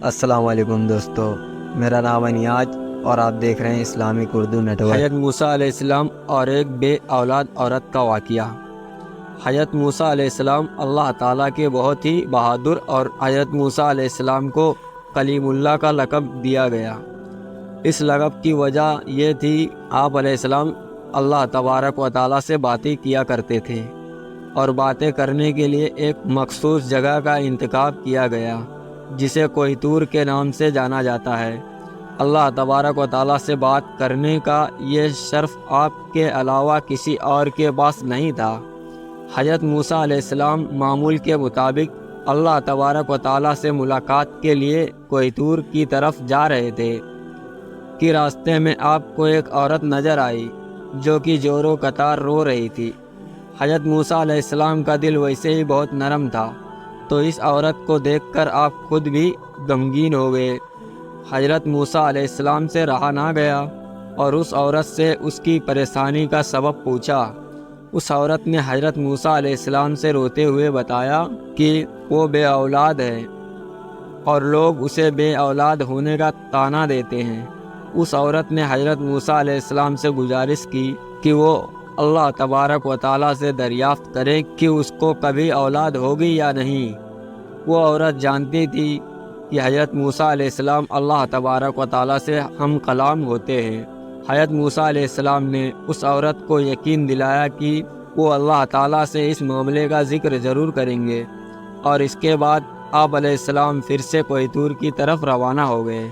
السلام علیکم دوستو، میرا نام انیاج اور آپ دیکھ رہے ہیں اسلامک اردو نیٹ ورک۔ حضرت موسیٰ علیہ السلام اور ایک بے اولاد عورت کا واقعہ۔ حضرت موسیٰ علیہ السلام اللہ تعالیٰ کے بہت ہی بہادر اور حضرت موسیٰ علیہ السلام کو کلیم اللہ کا لقب دیا گیا۔ اس لقب کی وجہ یہ تھی آپ علیہ السلام اللہ تبارک و تعالیٰ سے باتیں کیا کرتے تھے، اور باتیں کرنے کے لیے ایک مخصوص جگہ کا انتخاب کیا گیا جسے کوہ طور کے نام سے جانا جاتا ہے۔ اللہ تبارک و تعالیٰ سے بات کرنے کا یہ شرف آپ کے علاوہ کسی اور کے پاس نہیں تھا۔ حضرت موسیٰ علیہ السلام معمول کے مطابق اللہ تبارک و تعالیٰ سے ملاقات کے لیے کوہ طور کی طرف جا رہے تھے کہ راستے میں آپ کو ایک عورت نظر آئی جو کہ زور و قطار رو رہی تھی۔ حضرت موسیٰ علیہ السلام کا دل ویسے ہی بہت نرم تھا، تو اس عورت کو دیکھ کر آپ خود بھی غمگین ہو گئے۔ حضرت موسیٰ علیہ السلام سے رہا نہ گیا اور اس عورت سے اس کی پریشانی کا سبب پوچھا۔ اس عورت نے حضرت موسیٰ علیہ السلام سے روتے ہوئے بتایا کہ وہ بے اولاد ہے اور لوگ اسے بے اولاد ہونے کا طعنہ دیتے ہیں۔ اس عورت نے حضرت موسیٰ علیہ السلام سے گزارش کی کہ وہ اللہ تبارک و تعالیٰ سے دریافت کرے کہ اس کو کبھی اولاد ہوگی یا نہیں۔ وہ عورت جانتی تھی کہ حضرت موسیٰ علیہ السلام اللہ تبارک و تعالیٰ سے ہم کلام ہوتے ہیں۔ حضرت موسیٰ علیہ السلام نے اس عورت کو یقین دلایا کہ وہ اللہ تعالیٰ سے اس معاملے کا ذکر ضرور کریں گے، اور اس کے بعد آپ علیہ السلام پھر سے کوہ طور کی طرف روانہ ہو گئے۔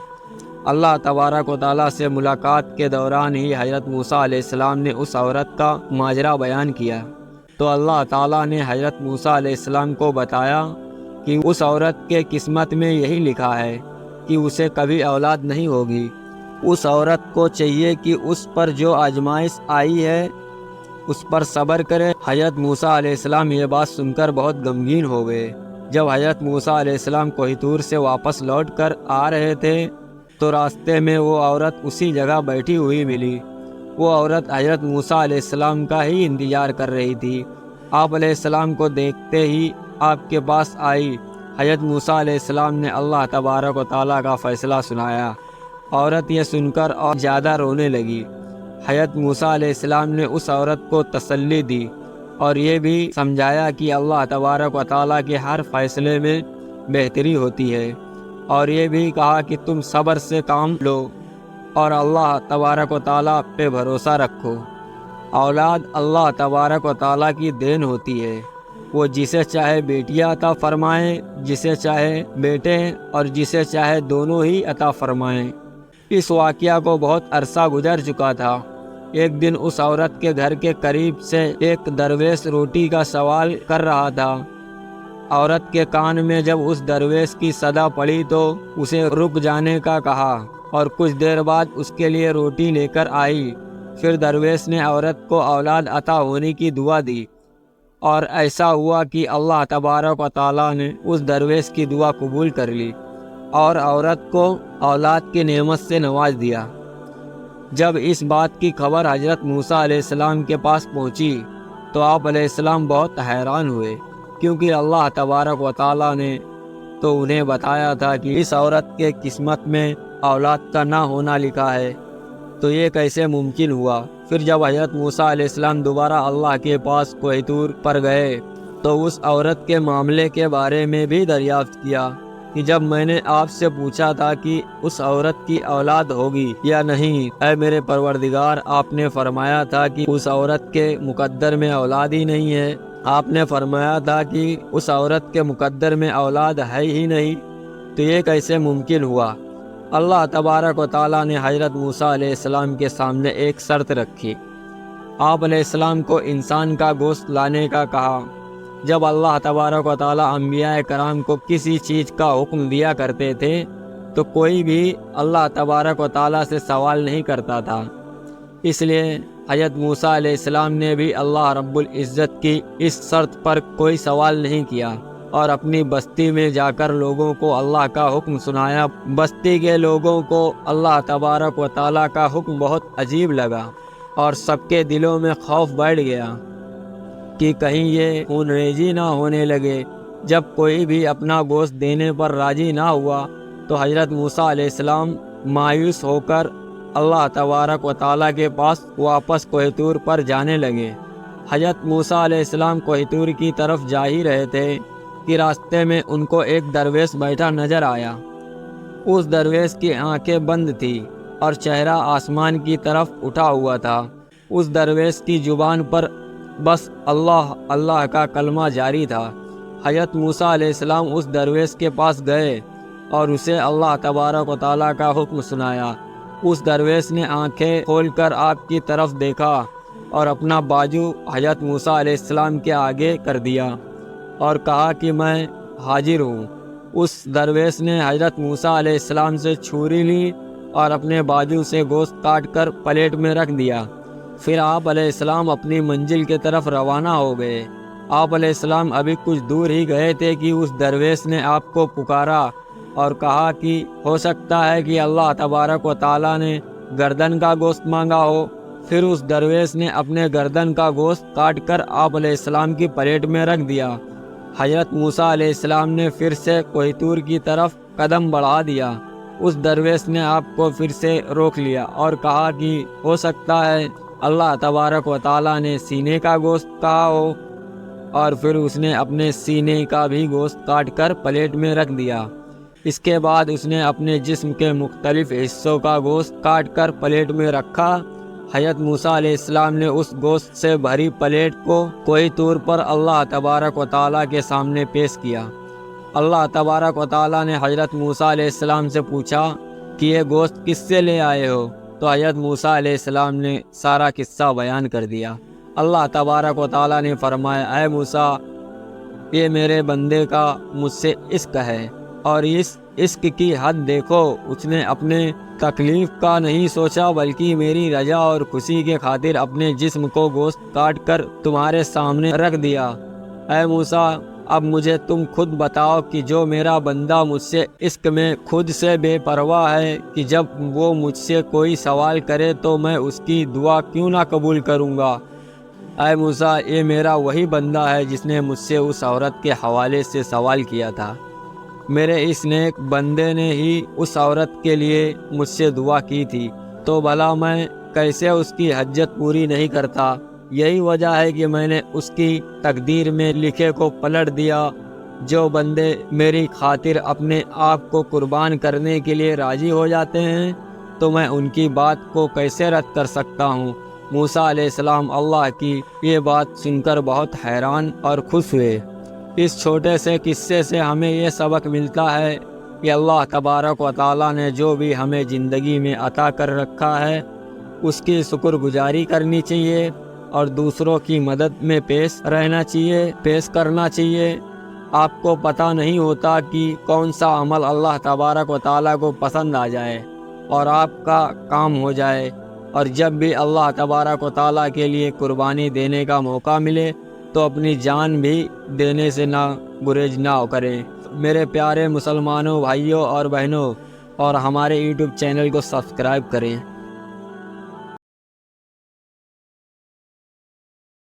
اللہ تبارک و تعالیٰ سے ملاقات کے دوران ہی حضرت موسیٰ علیہ السلام نے اس عورت کا ماجرا بیان کیا، تو اللہ تعالیٰ نے حضرت موسیٰ علیہ السلام کو بتایا کہ اس عورت کے قسمت میں یہی لکھا ہے کہ اسے کبھی اولاد نہیں ہوگی۔ اس عورت کو چاہیے کہ اس پر جو آزمائش آئی ہے اس پر صبر کرے۔ حضرت موسیٰ علیہ السلام یہ بات سن کر بہت غمگین ہو گئے۔ جب حضرت موسیٰ علیہ السلام کوہ طور سے واپس لوٹ کر آ رہے تھے تو راستے میں وہ عورت اسی جگہ بیٹھی ہوئی ملی۔ وہ عورت حضرت موسیٰ علیہ السلام کا ہی انتظار کر رہی تھی۔ آپ علیہ السلام کو دیکھتے ہی آپ کے پاس آئی۔ حضرت موسیٰ علیہ السلام نے اللہ تبارک و تعالیٰ کا فیصلہ سنایا۔ عورت یہ سن کر اور زیادہ رونے لگی۔ حضرت موسیٰ علیہ السلام نے اس عورت کو تسلی دی اور یہ بھی سمجھایا کہ اللہ تبارک و تعالیٰ کے ہر فیصلے میں بہتری ہوتی ہے، اور یہ بھی کہا کہ تم صبر سے کام لو اور اللہ تبارک و تعالیٰ پہ بھروسہ رکھو۔ اولاد اللہ تبارک و تعالیٰ کی دین ہوتی ہے، وہ جسے چاہے بیٹیاں عطا فرمائیں، جسے چاہے بیٹے اور جسے چاہے دونوں ہی عطا فرمائیں۔ اس واقعہ کو بہت عرصہ گزر چکا تھا۔ ایک دن اس عورت کے گھر کے قریب سے ایک درویش روٹی کا سوال کر رہا تھا۔ عورت کے کان میں جب اس درویش کی صدا پڑی تو اسے رک جانے کا کہا اور کچھ دیر بعد اس کے لیے روٹی لے کر آئی۔ پھر درویش نے عورت کو اولاد عطا ہونے کی دعا دی، اور ایسا ہوا کہ اللہ تبارک و تعالیٰ نے اس درویش کی دعا قبول کر لی اور عورت کو اولاد کی نعمت سے نواز دیا۔ جب اس بات کی خبر حضرت موسیٰ علیہ السلام کے پاس پہنچی تو آپ علیہ السلام بہت حیران ہوئے، کیونکہ اللہ تبارک و تعالیٰ نے تو انہیں بتایا تھا کہ اس عورت کے قسمت میں اولاد کا نہ ہونا لکھا ہے، تو یہ کیسے ممکن ہوا۔ پھر جب حضرت موسیٰ علیہ السلام دوبارہ اللہ کے پاس کوہ طور پر گئے تو اس عورت کے معاملے کے بارے میں بھی دریافت کیا کہ جب میں نے آپ سے پوچھا تھا کہ اس عورت کی اولاد ہوگی یا نہیں، اے میرے پروردگار، آپ نے فرمایا تھا کہ اس عورت کے مقدر میں اولاد ہی نہیں ہے۔ آپ نے فرمایا تھا کہ اس عورت کے مقدر میں اولاد ہے ہی نہیں، تو یہ کیسے ممکن ہوا۔ اللہ تبارک و تعالیٰ نے حضرت موسیٰ علیہ السلام کے سامنے ایک شرط رکھی۔ آپ علیہ السلام کو انسان کا گوشت لانے کا کہا۔ جب اللہ تبارک و تعالیٰ انبیاء کرام کو کسی چیز کا حکم دیا کرتے تھے تو کوئی بھی اللہ تبارک و تعالیٰ سے سوال نہیں کرتا تھا، اس لیے حضرت موسیٰ علیہ السلام نے بھی اللہ رب العزت کی اس شرط پر کوئی سوال نہیں کیا اور اپنی بستی میں جا کر لوگوں کو اللہ کا حکم سنایا۔ بستی کے لوگوں کو اللہ تبارک و تعالیٰ کا حکم بہت عجیب لگا اور سب کے دلوں میں خوف بیٹھ گیا کہ کہیں یہ خون ریزی نہ ہونے لگے۔ جب کوئی بھی اپنا گوشت دینے پر راضی نہ ہوا تو حضرت موسیٰ علیہ السلام مایوس ہو کر اللہ تبارک و تعالیٰ کے پاس واپس کوہ طور پر جانے لگے۔ حضرت موسیٰ علیہ السلام کوہ طور کی طرف جا ہی رہے تھے کہ راستے میں ان کو ایک درویش بیٹھا نظر آیا۔ اس درویش کی آنکھیں بند تھی اور چہرہ آسمان کی طرف اٹھا ہوا تھا۔ اس درویش کی زبان پر بس اللہ اللہ کا کلمہ جاری تھا۔ حضرت موسیٰ علیہ السلام اس درویش کے پاس گئے اور اسے اللہ تبارک و تعالیٰ کا حکم سنایا۔ اس درویش نے آنکھیں کھول کر آپ کی طرف دیکھا اور اپنا بازو حضرت موسیٰ علیہ السلام کے آگے کر دیا اور کہا کہ میں حاضر ہوں۔ اس درویش نے حضرت موسیٰ علیہ السلام سے چھری لی اور اپنے بازو سے گوشت کاٹ کر پلیٹ میں رکھ دیا۔ پھر آپ علیہ السلام اپنی منزل کی طرف روانہ ہو گئے۔ آپ علیہ السلام ابھی کچھ دور ہی گئے تھے کہ اس درویش نے آپ کو پکارا اور کہا کہ ہو سکتا ہے کہ اللہ تبارک و تعالیٰ نے گردن کا گوشت مانگا ہو۔ پھر اس درویش نے اپنے گردن کا گوشت کاٹ کر آپ علیہ السلام کی پلیٹ میں رکھ دیا۔ حضرت موسیٰ علیہ السلام نے پھر سے کوہ طور کی طرف قدم بڑھا دیا۔ اس درویش نے آپ کو پھر سے روک لیا اور کہا کہ ہو سکتا ہے اللہ تبارک و تعالیٰ نے سینے کا گوشت کہا ہو، اور پھر اس نے اپنے سینے کا بھی گوشت کاٹ کر پلیٹ میں رکھ دیا۔ اس کے بعد اس نے اپنے جسم کے مختلف حصوں کا گوشت کاٹ کر پلیٹ میں رکھا۔ حضرت موسیٰ علیہ السلام نے اس گوشت سے بھری پلیٹ کو کوہ طور پر اللہ تبارک و تعالیٰ کے سامنے پیش کیا۔ اللہ تبارک و تعالیٰ نے حضرت موسیٰ علیہ السلام سے پوچھا کہ یہ گوشت کس سے لے آئے ہو؟ تو حضرت موسیٰ علیہ السلام نے سارا قصہ بیان کر دیا۔ اللہ تبارک و تعالیٰ نے فرمایا، اے موسیٰ، یہ میرے بندے کا مجھ سے عشق ہے، اور اس عشق کی حد دیکھو، اس نے اپنے تکلیف کا نہیں سوچا بلکہ میری رضا اور خوشی کے خاطر اپنے جسم کو گوشت کاٹ کر تمہارے سامنے رکھ دیا۔ اے موسیٰ، اب مجھے تم خود بتاؤ کہ جو میرا بندہ مجھ سے عشق میں خود سے بے پرواہ ہے کہ جب وہ مجھ سے کوئی سوال کرے تو میں اس کی دعا کیوں نہ قبول کروں گا؟ اے موسیٰ، یہ میرا وہی بندہ ہے جس نے مجھ سے اس عورت کے حوالے سے سوال کیا تھا۔ میرے اس نیک بندے نے ہی اس عورت کے لیے مجھ سے دعا کی تھی، تو بھلا میں کیسے اس کی حاجت پوری نہیں کرتا؟ یہی وجہ ہے کہ میں نے اس کی تقدیر میں لکھے کو پلٹ دیا۔ جو بندے میری خاطر اپنے آپ کو قربان کرنے کے لیے راضی ہو جاتے ہیں تو میں ان کی بات کو کیسے رد کر سکتا ہوں؟ موسیٰ علیہ السلام اللہ کی یہ بات سن کر بہت حیران اور خوش ہوئے۔ اس چھوٹے سے قصے سے ہمیں یہ سبق ملتا ہے کہ اللہ تبارک و تعالیٰ نے جو بھی ہمیں زندگی میں عطا کر رکھا ہے اس کی شکر گزاری کرنی چاہیے اور دوسروں کی مدد میں پیش کرنا چاہیے۔ آپ کو پتہ نہیں ہوتا کہ کون سا عمل اللہ تبارک و تعالیٰ کو پسند آ جائے اور آپ کا کام ہو جائے، اور جب بھی اللہ تبارک و تعالیٰ کے لیے قربانی دینے کا موقع ملے تو اپنی جان بھی دینے سے نہ گریز نہ کریں۔ میرے پیارے مسلمانوں بھائیوں اور بہنوں، اور ہمارے یوٹیوب چینل کو سبسکرائب کریں۔